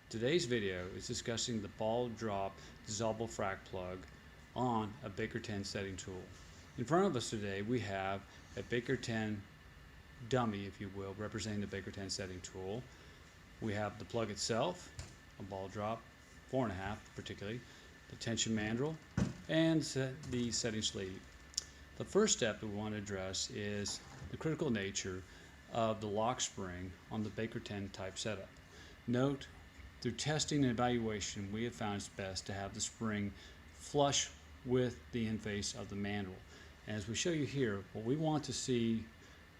Today's video is discussing the ball drop dissolvable frac plug on a Baker 10 setting tool. In front of us today we have a Baker 10 dummy, if you will, representing the Baker 10 setting tool. We have the plug itself, a ball drop, 4.5 particularly, the tension mandrel, and the setting sleeve. The first step that we want to address is the critical nature of the lock spring on the Baker 10 type setup. Note, through testing and evaluation, we have found it's best to have the spring flush with the end face of the mandrel. And as we show you here, what we want to see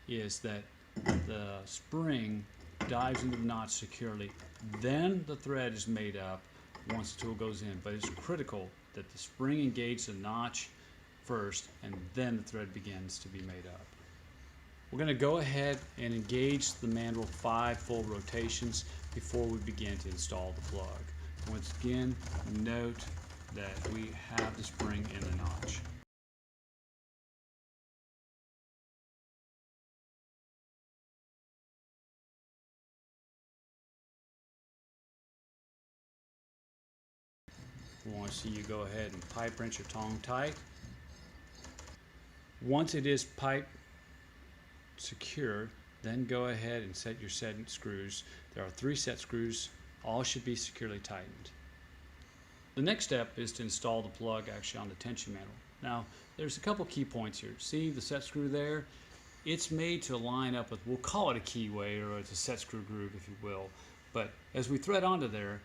is that the spring dives into the notch securely. Then the thread is made up once the tool goes in. But it's critical that the spring engage the notch first, and then the thread begins to be made up. We're going to go ahead and engage the mandrel 5 full rotations before we begin to install the plug. Once again, note that we have the spring in the notch. We want to see you go ahead and pipe wrench or tong tight. Once it is pipe secured, then go ahead and set your set screws. There are 3 set screws. All should be securely tightened. The next step is to install the plug actually on the tension mandrel. Now, there's a couple key points here. See the set screw there? It's made to line up with, we'll call it a keyway, or it's a set screw groove, if you will. But as we thread onto there,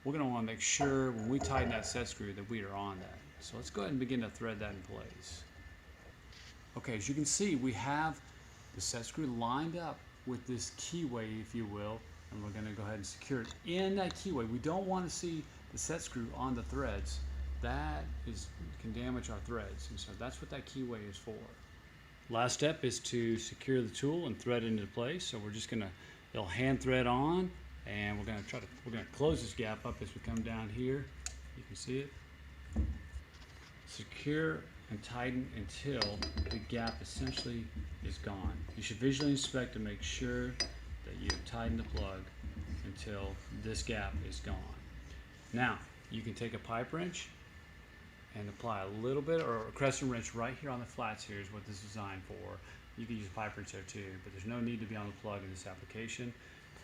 we're going to want to make sure when we tighten that set screw that we are on that. So let's go ahead and begin to thread that in place. Okay, as you can see, we have the set screw lined up with this keyway, if you will, and we're going to go ahead and secure it in that keyway. We don't want to see the set screw on the threads. That can damage our threads, and so that's what that keyway is for. Last step is to secure the tool and thread it into place. So we're just going to, it'll hand thread on, and we're going to close this gap up as we come down here. You can see it. Secure and tighten until the gap essentially is gone. You should visually inspect to make sure that you have tightened the plug until this gap is gone. Now, you can take a pipe wrench and apply a little bit, or a crescent wrench right here on the flats here is what this is designed for. You can use a pipe wrench there too, but there's no need to be on the plug in this application.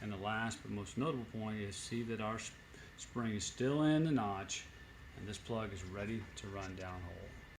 And the last but most notable point is see that our spring is still in the notch, and this plug is ready to run downhole.